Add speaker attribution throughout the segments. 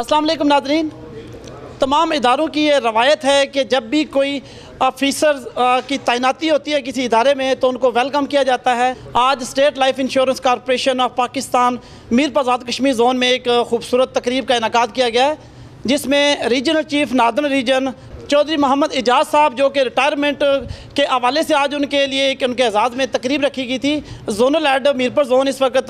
Speaker 1: अस्सलाम वालेकुम नादरीन। तमाम इदारों की ये रवायत है कि जब भी कोई ऑफिसर की तैनाती होती है किसी इदारे में तो उनको वेलकम किया जाता है। आज state life insurance corporation of Pakistan Mirpur Azad Kashmir zone में एक खूबसूरत तकरीब का इनेकाद किया गया है, जिसमें regional chief northern region Chaudhary Mohammad Ejaz sahab जो कि रिटायरमेंट के हवाले से आज उनके लिए एक उनके एजाज़ में तकरीब रखी गई थी। जोनल हेड मीरपुर जोन इस वक्त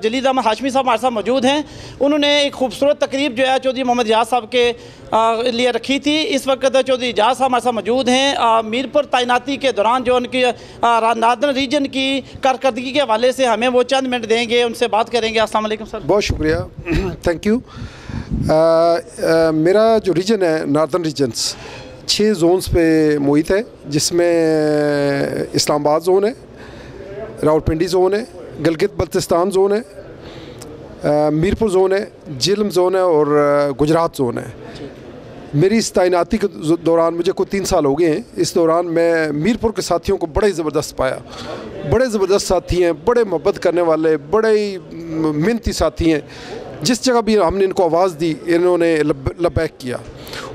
Speaker 1: जलील अहमद हाशमी साहब हमारे साथ मौजूद हैं। उन्होंने एक खूबसूरत तकरीब जो है चौधरी मोहम्मद एजाज साहब के लिए रखी थी। इस वक्त चौधरी एजाज साहब हमारे साथ मौजूद हैं। मीरपुर तैनाती के दौरान जो उनकी नादरन रीजन की कारकर्दगी के हवाले से हमें वो चंद मिनट देंगे, उनसे बात करेंगे। अस्सलाम वालेकुम सर।
Speaker 2: बहुत शुक्रिया, थैंक यू। मेरा जो रीजन है नादरन रीजन्स 6 जोन्स पे मुहित है, जिसमें इस्लामाबाद ज़ोन है, रावलपिंडी ज़ोन है, गिलगित बल्तिस्तान ज़ोन है, मीरपुर ज़ोन है, झेलम ज़ोन है और गुजरात ज़ोन है। मेरी इस तैनाती के दौरान मुझे कोई 3 साल हो गए हैं। इस दौरान मैं मीरपुर के साथियों को बड़े ज़बरदस्त पाया। बड़े ज़बरदस्त साथी हैं, बड़े मोहब्बत करने वाले, बड़े मेहनती साथी हैं। जिस जगह भी हमने इनको आवाज़ दी इन्होंने लबैक किया।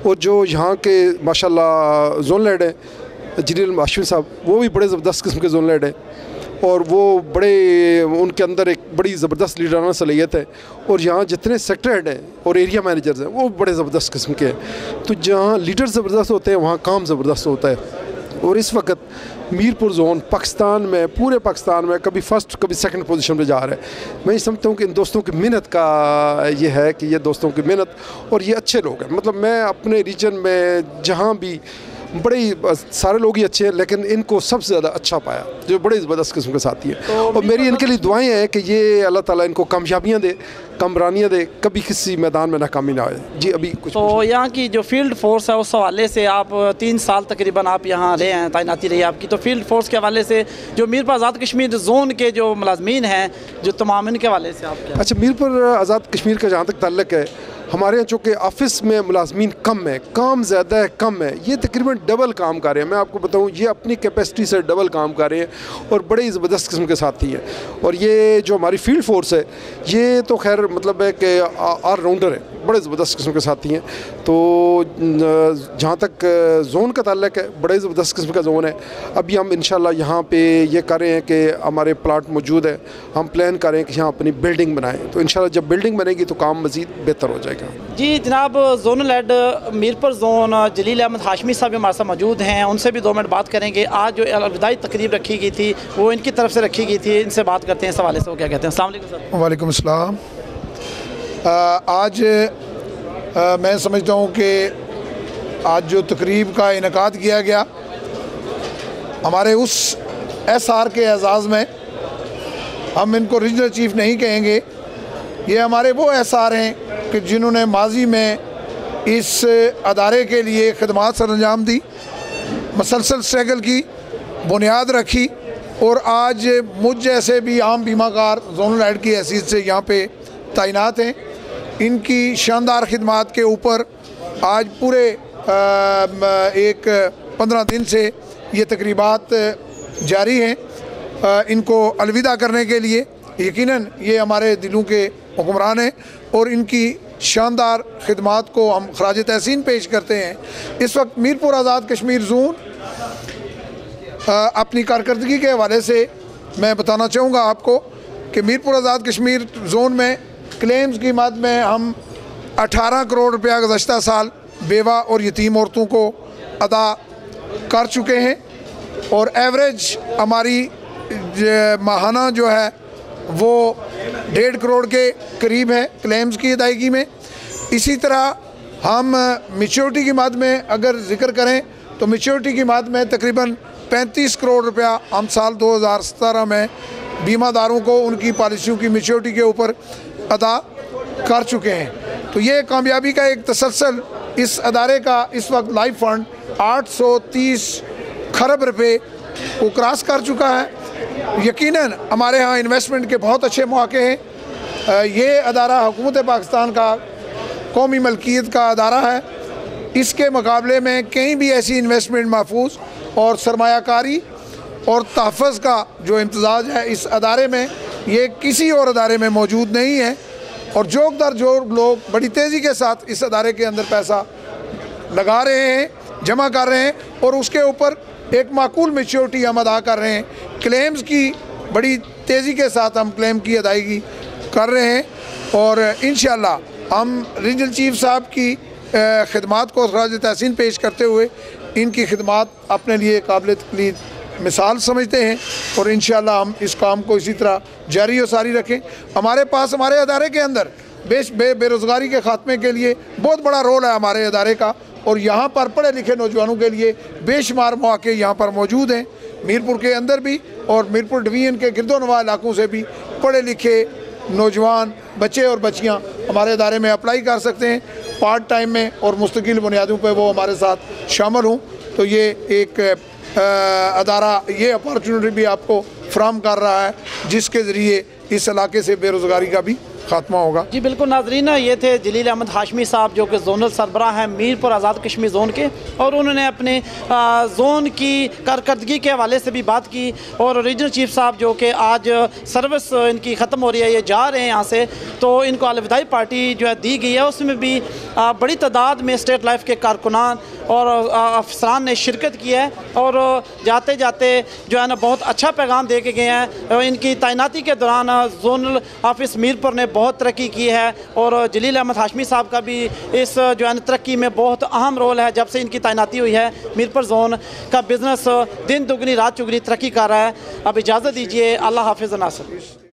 Speaker 2: और जो यहाँ के माशाल्लाह जोनल हेड हैं रीजनल हाशमी साहब, वो भी बड़े ज़बरदस्त किस्म के जोनल हेड हैं और वो बड़े उनके अंदर एक बड़ी ज़बरदस्त लीडराना सलाहियत है। और यहाँ जितने सेक्टर हेड हैं और एरिया मैनेजर्स हैं वो बड़े ज़बरदस्त किस्म के हैं। तो जहाँ लीडर ज़बरदस्त होते हैं वहाँ काम ज़बरदस्त होता है। और इस वक्त मीरपुर जोन पाकिस्तान में, पूरे पाकिस्तान में कभी फर्स्ट कभी सेकंड पोजीशन पे जा रहा है। मैं ये समझता हूँ कि इन दोस्तों की मेहनत का ये है कि ये दोस्तों की मेहनत और ये अच्छे लोग हैं। मतलब मैं अपने रीजन में जहाँ भी बड़े सारे लोग ही अच्छे हैं, लेकिन इनको सबसे ज़्यादा अच्छा पाया जो बड़े ज़बरदस्त किस्म के साथी हैं। और मेरी इनके लिए दुआएं हैं कि ये अल्लाह ताला इनको कामयाबियाँ दे, कमरानियाँ दे, कभी किसी मैदान में नाकामी ना आए। जी अभी कुछ
Speaker 1: तो यहाँ की जो फील्ड फोर्स है उस हवाले से आप 3 साल तकरीबन आप यहाँ रहे हैं, तैनाती रही आपकी, तो फील्ड फोर्स के हवाले से जो मीरपुर आज़ाद कश्मीर जोन के जो मुलाजमीन हैं जो तमाम इनके हवाले से आप क्या?
Speaker 2: अच्छा, मीरपुर आज़ाद कश्मीर का जहाँ तक ताल्लुक़ है, हमारे यहाँ चूँकि ऑफ़िस में मुलाजमीन कम है, काम ज़्यादा है, कम है, ये तकरीबन डबल काम कर रहे हैं। मैं आपको बताऊँ ये अपनी कैपेसिटी से डबल काम कर रहे हैं और बड़े ज़बरदस्त किस्म के साथी हैं। और ये जो हमारी फील्ड फोर्स है ये तो खैर मतलब है कि ऑलराउंडर है, बड़े ज़बरदस्त किस्म के साथी हैं। तो जहाँ तक जोन का ताल्लुक़ है, बड़े ज़बरदस्त किस्म का जोन है। अभी हम इंशाल्लाह यहाँ पे ये कर रहे हैं कि हमारे प्लाट मौजूद है, हम प्लान कर रहे हैं कि यहाँ अपनी बिल्डिंग बनाएँ। तो इंशाल्लाह जब बिल्डिंग बनेगी तो काम मज़ीद बेहतर हो जाएगा।
Speaker 1: जी जनाब, जोनल हेड मीरपुर जोन जलील अहमद हाशमी साहब हमारे साथ मौजूद हैं, उनसे भी 2 मिनट बात करेंगे। आज जो अलविदाई तकरीब रखी गई थी वो इनकी तरफ से रखी गई थी, इनसे बात करते हैं इस हवाले से। वो क्या कहते हैं? अस्सलाम वालेकुम सर।
Speaker 3: वालेकुम अस्सलाम। आज मैं समझता हूँ कि आज जो तकरीब का इनेकाद किया गया हमारे उस SR के एजाज़ में, हम इनको रीजनल चीफ नहीं कहेंगे, ये हमारे वो SR हैं कि जिन्होंने माजी में इस अदारे के लिए खदमात सर अंजाम दी, मसलसल स्ट्रगल की, बुनियाद रखी और आज मुझ जैसे भी आम बीमाकार जोनल हेड की हैसियत से यहाँ पे तैनात हैं। इनकी शानदार खिदमात के ऊपर आज पूरे एक 15 दिन से ये तकरीबात जारी हैं इनको अलविदा करने के लिए। यकीनन ये हमारे दिलों के हुक्मरान हैं और इनकी शानदार खिदमात को हम खराज तहसीन पेश करते हैं। इस वक्त मीरपुर आज़ाद कश्मीर जोन अपनी कारकर्दगी के हवाले से मैं बताना चाहूँगा आपको कि मीरपुर आज़ाद कश्मीर जोन में क्लेम्स की मद में हम 18 करोड़ रुपया गुज़श्ता साल बेवा और यतीम औरतों को अदा कर चुके हैं और एवरेज हमारी माहाना जो है वो 1.5 करोड़ के करीब है क्लेम्स की अदायगी में। इसी तरह हम मैच्योरिटी की मद में अगर ज़िक्र करें तो मैच्योरिटी की मद में तकरीबन 35 करोड़ रुपया हम साल 2017 में बीमादारों को उनकी पॉलिसियों की मैच्योरिटी के ऊपर अदा कर चुके हैं। तो ये कामयाबी का एक तसलसल इस अदारे का इस वक्त लाइफ फंड 830 खरब रुपए को क्रॉस कर चुका है। यकीनन हमारे यहाँ इन्वेस्टमेंट के बहुत अच्छे मौके हैं। ये अदारा हुकूमत पाकिस्तान का कौमी मलकियत का अदारा है। इसके मुकाबले में कहीं भी ऐसी इन्वेस्टमेंट महफूज और सरमायाकारी और तहफ़्फ़ुज़ का जो इम्तिज़ाज है इस अदारे में, ये किसी और अदारे में मौजूद नहीं है। और जोक दर जोक लोग बड़ी तेज़ी के साथ इस अदारे के अंदर पैसा लगा रहे हैं, जमा कर रहे हैं और उसके ऊपर एक माकूल मैच्योरिटी हम अदा कर रहे हैं। क्लेम्स की बड़ी तेज़ी के साथ हम क्लेम की अदायगी कर रहे हैं और इंशाअल्लाह हम रीजनल चीफ साहब की खिदमात को खराज तहसीन पेश करते हुए इनकी खिदमात अपने लिए काबिल तकलीद मिसाल समझते हैं और इंशाअल्लाह हम इस काम को इसी तरह जारी और सारी रखें। हमारे पास हमारे अदारे के अंदर बेरोज़गारी के ख़ात्मे के लिए बहुत बड़ा रोल है हमारे अदारे का और यहाँ पर पढ़े लिखे नौजवानों के लिए बेशुमार मौके यहाँ पर मौजूद हैं। मीरपुर के अंदर भी और मीरपुर डिवीज़न के गिरदोनवा इलाकों से भी पढ़े लिखे नौजवान बच्चे और बच्चियाँ हमारे अदारे में अप्लाई कर सकते हैं पार्ट टाइम में और मुस्तकिल बुनियादों पर वो हमारे साथ शामिल हों। तो ये एक अदारा ये अपॉर्चुनिटी भी आपको फ्राहम कर रहा है जिसके ज़रिए इस इलाके से बेरोज़गारी का भी खात्मा होगा।
Speaker 1: जी बिल्कुल नाज़रीन, ये थे जलील अहमद हाशमी साहब जो कि जोनल सरबराह हैं मीरपुर आज़ाद कश्मीर ज़ोन के और उन्होंने अपने ज़ोन की कारकर्दगी के हवाले से भी बात की और रीजनल चीफ साहब जो कि आज सर्विस इनकी ख़त्म हो रही है, ये जा रहे हैं यहाँ से, तो इनको अलविदाई पार्टी जो है दी गई है। उसमें भी बड़ी तादाद में स्टेट लाइफ के कारकुनान और अफसरान ने शिरकत की है और जाते जाते जो है ना बहुत अच्छा पैगाम दे के गए हैं। इनकी तैनाती के दौरान जोनल ऑफिस मीरपुर ने बहुत तरक्की की है और जलील अहमद हाशमी साहब का भी इस जो है तरक्की में बहुत अहम रोल है। जब से इनकी तैनाती हुई है मीरपुर जोन का बिज़नेस दिन दुगनी रात चुगनी तरक्की कर रहा है। अब इजाज़त दीजिए, अल्लाह हाफिज़ नासिर।